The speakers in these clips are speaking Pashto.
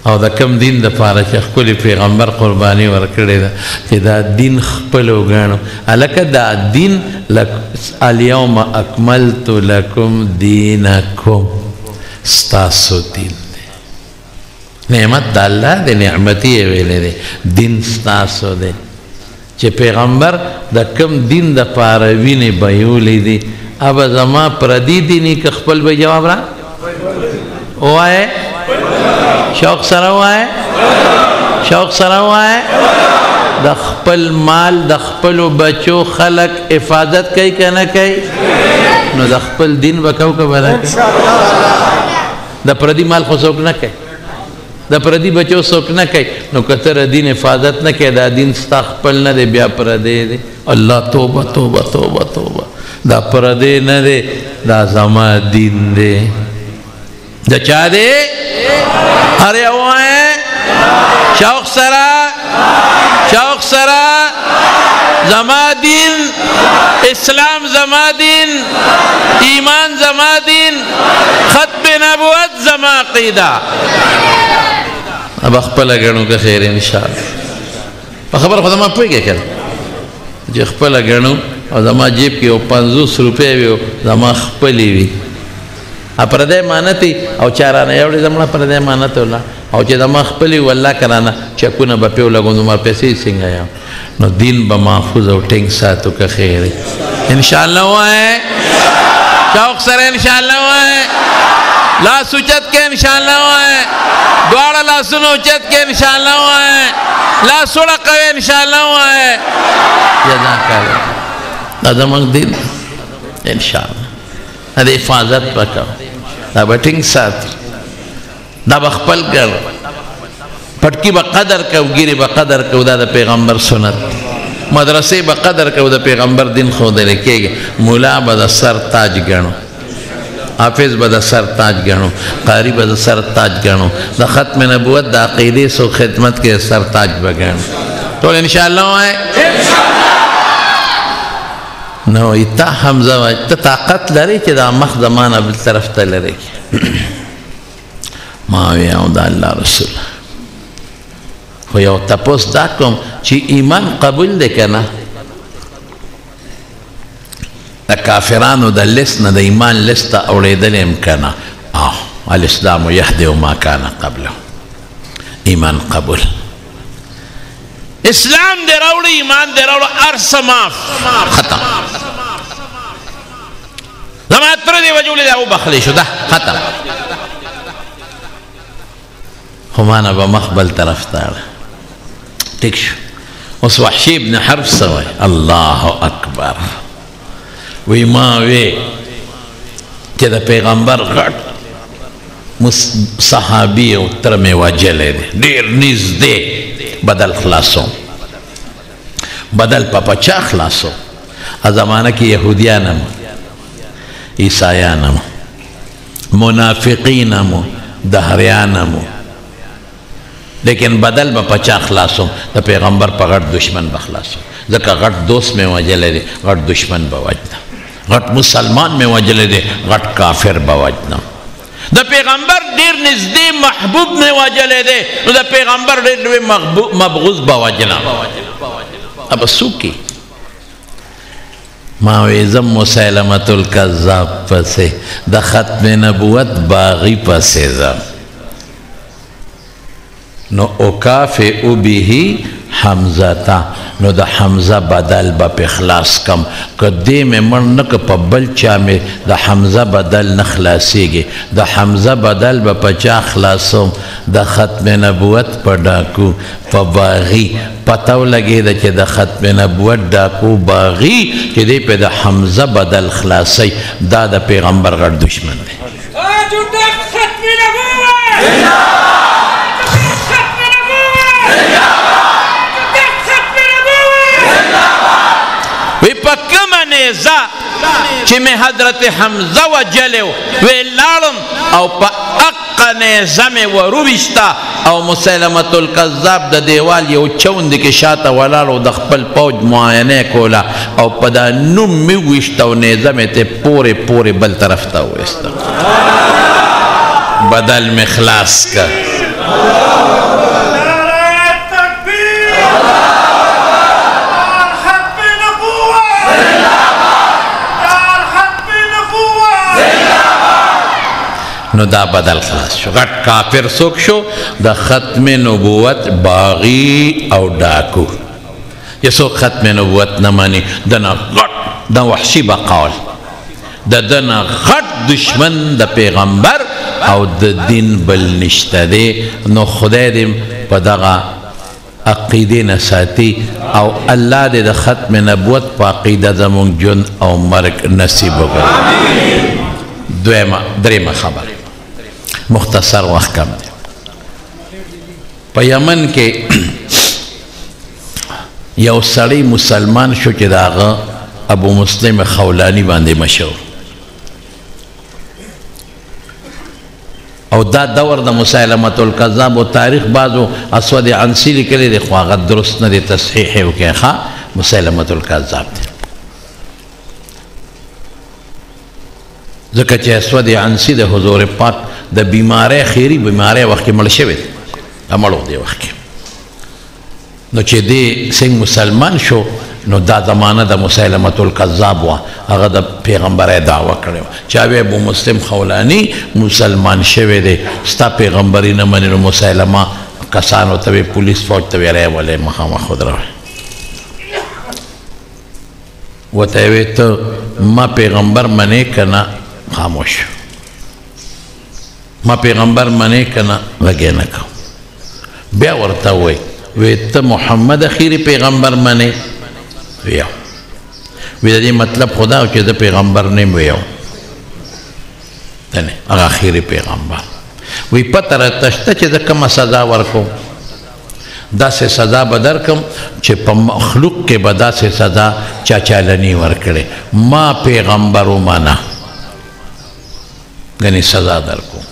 او د کم دین د پاره چې خپل پیغمبر قرباني ورکړې ده چې دا دین خپل وګڼو الکه دا دین اليوم اکملت لکم دینکم ستاسو دین دی نعمت د الله د نعمتي ویلې دی دین ستاسو دی چې پیغمبر د کم دین د پاره وینې بهیولې دي اب زما پردي دیني که خپل به جواب را وایه شوق سره وایه شوق سره وایه د خپل مال د خپل بچو خلق حفاظت کوي که نه کوي نو د خپل دین به کو که به نه کوي د پردي مال خو څوک نه کوي د پردي بچو څوک نه کوي نو که ته دین حفاظت نه کوي دا دین ستا خپل نه دی بیا پردی دی الله توبه توبه توبه توبه دا پردی نه دی دا زما دین دی دا چا دی هر یو وایه شوق سره زما دین اسلام زما دین ایمان زما دین ختم نبوت زما عقیده اب خپل غنو که خیر انشاءالله په خبر خو ما پوهیږي کله چې خپل غنو او زما جیب کې 50 روپے وي زما خپلې وي پردې مانتي او چارانه یوړې زما پردې مانته ولا او چې زما خپلې والله کرانه چکونه به په لګوندو مر پیسې څنګه یا نو دین به محفوظ او ټینګ ساتو که خیر ان شاء الله وای شوق سره ان شاء الله وای لا سوچت کې ان شاء الله وای دواړه لاسونه اوچت کې ان شاء الله وای لا سوړه کوي ان شاء الله وای جزاک الله دا زموږ دین ان شاء الله دا حفاظت وکړو دا به ټینګ ساتي دا به خپل ګر پټکی به قدر کو ګیرې به قدر کو دا د پیغمبر سنت مدرسې به قدر کو د پیغمبر دین ښودلی کېږي مولا به د سر تاج ګڼو حافظ به د سر تاج ګڼو قاری به د سر تاج ګڼو د ختم نبوت د عقیدې سو خدمت کې سر تاج به ګڼو ټول انشاءالله وایي نو ایتا حمزه وایي ته طاقت لري چې دا مخ زمانه بل طرف ته لري ما وی او د الله رسول خو یو تپوس دا کوم چې ایمان قبول دی که نه د کافرانو د لست نه د ایمان لست ته اورېدلی یم که نه الاسلام یهدی ما کان قبله ایمان قبول اسلام دې راوړي ایمان دې راوړه هر څه معاف ختم زما تره دې وجولې دا وبخلی شو ده ختم خو مانه به مخ بل طرف ته اړه ټیک شو اوس وحشي ابن حرب څه وایي الله اکبر وی ما وی چې د پیغمبر غټ صحابي او تره مې وجلی دی ډېر نږدې بدل خلاصو بدل په چا خلاصو زمانه کې یهودیان هم عیسایان هم منافقین هم دهریان هم لیکن بدل به په چا خلاصو د پیغمبر په غټ دشمن به خلاصو ځکه غټ دوست مې وجلی دی غټ دشمن به وجنم غټ مسلمان مې وجلی دی غټ کافر به وجنم د پیغمبر ډیر نږدې محبوب مې وجلی دی نو د پیغمبر ډیر لوی مبغوض به وجنم اب څوک ما وی زم مسیلمة الکذاب پسې د ختم نبوت باغی پسې زم نو اکافئ به حمزه نو د حمزه بدل به په خلاص کم که دې مې مړ نه که په بل چا مې د حمزه بدل نه خلاصېږي د حمزه بدل به په چا خلاصوم د ختم نبوت په ډاکو په باغي پته ولګېده چې د ختم نبوت ډاکو باغي چې دی په د حمزه بدل خلاصوي دا د پیغمبر غټ دشمن دی وی پا کم نیزا چی میں حضرت حمزہ و جلیو وی لارم او پا اقا نیزا میں وروشتا او مسلمت القذاب دا دیوال یو چوند کی شاتا ولارو دا خپل پوج معاینے کولا او پا دا نم می وشتا و نیزا میں تے پورے پورے بل طرف تا ہوئیستا بدل میں خلاص کا نو دا بدل خلاص شو غټ کافر څوک شو د ختم نبوت باغی او ډاکو یا څوک ختم نبوت نه مانی دنه غټ د وحشي بقول د دنه غټ دشمن د پیغمبر او د دین بل نشته دی نو خدای دې په دغه عقیدې نه ساتي او الله دې د ختم نبوت په عقیده زموږ ژوند او مرګ نصیب وکړي درېمه خبره مختصر وقت کم دی په یمن کې یو سړی مسلمان شو چې د هغه ابو مسلم خولاني باندې مشهور او دا دور د مسیلمة الکذاب او تاریخ بعضو اسود عنسی لیکلی دی خو هغه درست نه دی تصحیح یې وکړئ ښه مسیلمة الکذاب دی ځکه چې اسود عنسی د حضور پاک د بیماری خیری بیماری وخت کې مړ شوی دی مړو دی وخت کې نو چې دی څنګه مسلمان شو نو دا زمانه د مسیلمة الکذاب وه هغه د پیغمبرۍ دعوه کړې چا وی ابو مسلم خولاني مسلمان شوی دی ستا پیغمبري نه مني نو مسیلمه کسانو ته وی پولیس فوج ته وی راولې مخامخ ودروي ورته وی ته ما پیغمبر منې که نه خاموش ما پیغمبر منې که نه غږې نه کوم بیا ورته وی ته محمد اخیری پیغمبر منې ویو وی د دې مطلب خدا او چې د پیغمبر نیم ویو دنه هغه اخیری پیغمبر وی پته راته شته چې د کومه سزا ورکوم داسې سزا به درکم چې په مخلوق کې به داسې سزا چا چاله نی ورکړې ما پیغمبر ومنه ګنې سزا درکوم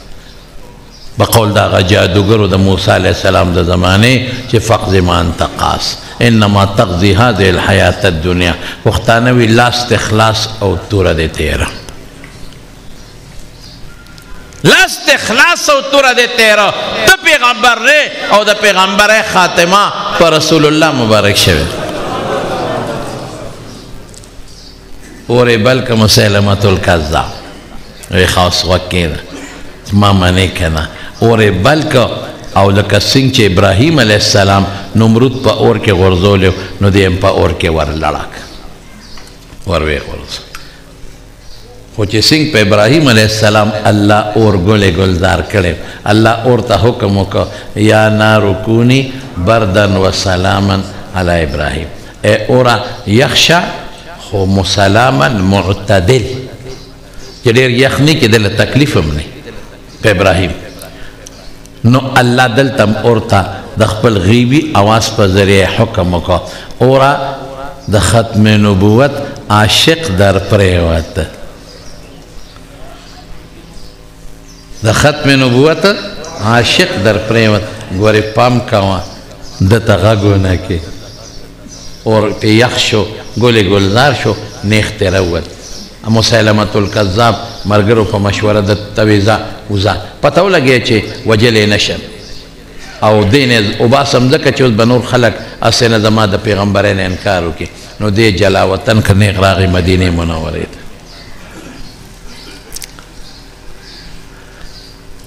بقول داغا جادوگرو دا موسیٰ علیہ السلام دا زمانے چی فقض ما انت قاس انما تقضی هذه الحیات الدنیا وختانوی لاست اخلاص او تورا دے تیرا لاست اخلاص او تورا دے تیرا تا پیغمبر رے او دا پیغمبر خاتمہ پر رسول اللہ مبارک شوی اور بلک مسیلمة الکذاب وی خاص وکی دا ما منی کنا اور بلک او لکه څنګه چې ابراهیم علیه السلام نمرود په اور کې غورځولیو نو دیم په اور کې ور لړک ور وی غورځ خو چې څنګه په ابراهیم علیه السلام الله اور ګلې ګلزار کړي الله اور ته حکم وکړ یا نار کونی بردن و سلاما علی ابراهیم ای اورا یخشع خو مسلاما معتدل چې ډېر یخ نه کې دله تکلیف هم نه په ابراهیم نو الله دلتم اورتا د خپل غیبی آواز په ذریعه حکم وکړه اورا د ختم نبوت عاشق در پریوت د ختم نبوت عاشق در پریوت ګورې پام کوه دته غږ ونه کې اور په یخ شو ګلې ګلزار شو نیخ ترې راووت مسیلمة الکذاب مرګرو په مشوره د تویزا وزا پته ولګی چې وجلې نشم او دین وباسم ځکه چې اوس به نور خلک اسې نه زما د پیغمبرۍ نه انکار وکړي نو دې جلا وطن که نیغ راغی مدینې منورې ته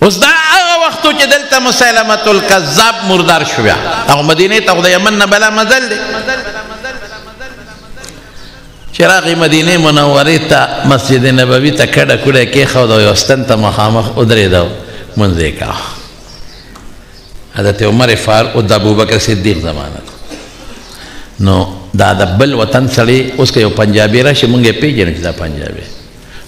اوس دا هغه وختو چې دلته مسیلمة الکذاب مردار شو بیا هغه مدینې ته خو د یمن نه بلا مزل دی چراغی مدینه منوری تا مسجد نبوی تا کڑا کڑا کی خود و یوستن تا مخامخ ادری دو منزی کا حضرت عمر فاروق ابو بکر صدیق زمانت نو دا دا بل وطن سڑی اس کے یو پنجابی راشی منگے پی جنو چی دا پنجابی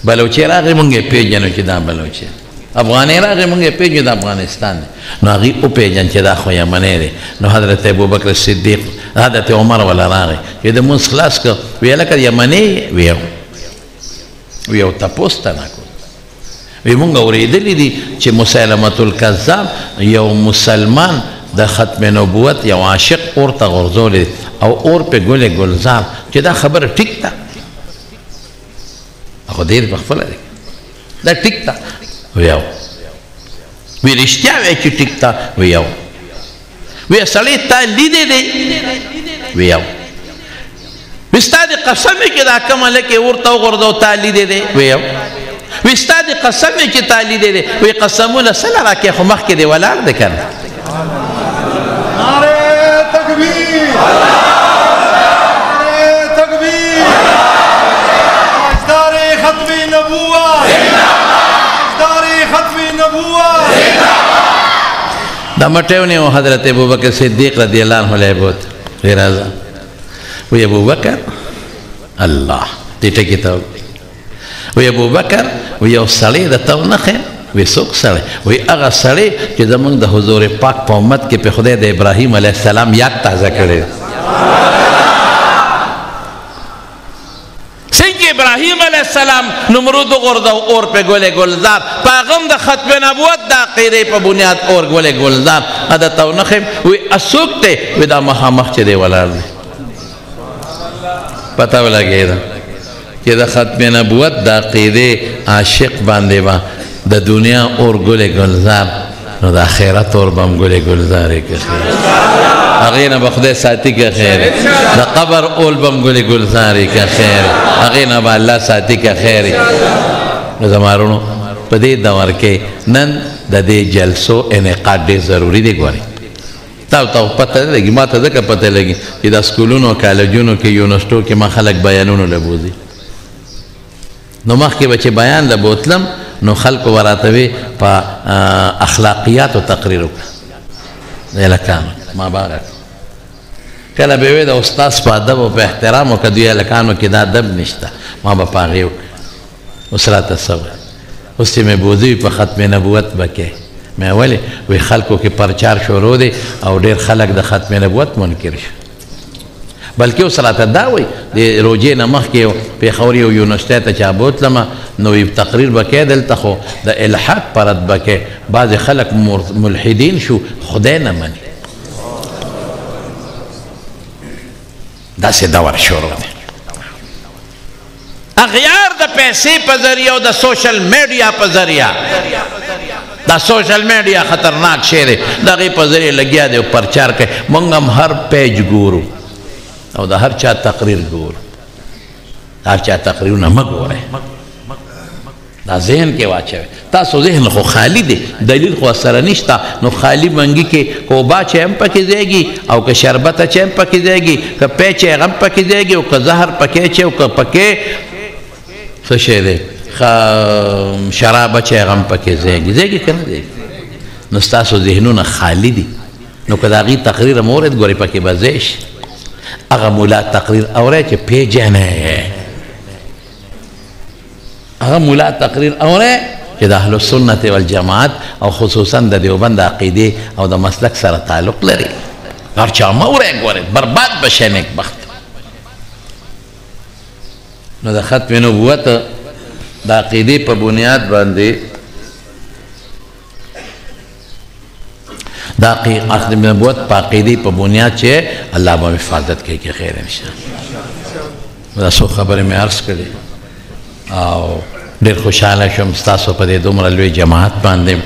بلوچی راغی منگے پی جنو چی دا بلوچی افغانی راغی منگے پی جنو دا افغانستان نو آغی او پی جن چی دا خویا منی دی نو حضرت ابو بکر صدیق حضرت عمر ولا راغی وی د مونځ خلاص کړ وی لکه یمنی ویو تپوس ته نه کړو وی مونږ اورېدلي دي چې مسیلمة الکذاب یو مسلمان د ختم نبوت یو عاشق اور ته غورځولی او اور پې ګلې ګلزار چې دا خبره ټیک ده خو ډېر په خپله دی دا ټیک ده ویو وی رشتیا وی چې ټیک تا وی یو وی سړی تا لیدې دی وی یو وی ستا د قسم چې دا کومه لکې ورته وغورځو تا لیدې دی وی یو وی ستا د قسم چې تا لیدې دی وی قسمونه سله راکې خو مخکې دی ولاړ دی که نه نعرہ تکبیر نعرہ تکبیر تاجدار ختم نبوت تاجدار ختم نبوت دا مټیو نه حضرت ابوبکر صدیق رضی اللہ عنہ علیہ بوت غیر ازا وی ابوبکر اللہ دیٹے کتاب وی ابوبکر وی یو سړی د تو نخه وی څوک سړی وی هغه سړی چې زمونږ د حضور پاک په امت کې په خدای د ابراهیم علیه السلام یاد تازه کړی څنګه ابراهیم علیه السلام نمرود وغورځاو اور په ګل ګلزار په هغه هم د ختم نبوت د عقیدې په بنیاد اور ګل ګلزار ا د تو نخه وی څوک دی وی دا مخامخ چې دی ولاړ دی پته ولګېده کہ دا ختم نبوت دا عقیدے عاشق باندے با دا دنیا اور گل گلزار نو دا خیرت اور بم گل گلزار کے خیر اغینا بخدے ساتی کا خیر دا قبر اول بم گل گلزار کا خیر اغینا با اللہ ساتی کا خیر نو زمارونو پا دے دور کے نن دا دے جلسو انعقاد دے ضروری دے گواری تاو پتہ لگی ما تا ذکر پتہ لگی کہ دا سکولونو کالجونو کے یونسٹو کے ما خلق بیانونو لبوزی نو مخکې به چې بیان له بوتلم نو خلکو وراته وي په اخلاقیاتو تقریر وکړه د هلکانو ما باغه کله به وي د استاذ په ادب او په احترام او که دوی هلکانو کې دا ادب نشته ما به په هغې وکړه اوس راته څه وایي اوس چې مې بوځي په ختم نبوت به کې مې ولې وی خلکو کې پرچار شروع دی او ډېر خلک د ختم نبوت منکر شو بلکې اوس راته دا وایي د روجې نه مخکې پېښور یو یونیورسټۍ ته چا بوتلمه نو تقریر به کې دلته خو د الحاق په رد به کې بعضې خلک ملحدین شو خدای نه مني داسې دور شروع دی اغیار د پیسې په ذریعه او د سوشل میډیا په ذریعه دا سوشل میډیا خطرناک شی دی د هغې په ذریعه لګیا دی او پرچار کوي موږ هم هر پیج ګورو او دا هر چا تقریر ګورو هر چا تقریرونه مه ګورئ دا ذهن کې واچوئ تاسو ذهن خو خالی دی دلیل خو سره نشته نو خالی منګي کې کوبا چې هم پکې ځایږي او که شربته چې هم پکې ځایږي که پی چې هغه هم پکې ځایږي او که زهر پکې چې او که پکې څه شی دی شرابه چې هغه هم پکې ځایږي که نه ځایږي نو ستاسو ذهنونه خالی دي نو که د هغې تقریر هم اورئ ګورئ پکې به ځای شي اغا مولا تقریر اوره چه پیجنه اغا مولا تقریر اوره چه دا اهل السنت والجماعت او خصوصا دا دیوبند عقیده او دا مسلک سره تعلق لري هرچا موره گوره برباد بشه نیک بخت نو دا ختم نبوت دا عقیده پا بنیاد بانده دا ختم نبوت پا عقیدی پا بنیاد چه اللہ با حفاظت کی کہ خیر انشاءاللہ دا سو خبر میں عرض کردی او ډیر خوشحاله شم ستاسو په دې دومره لوی جماعت باندې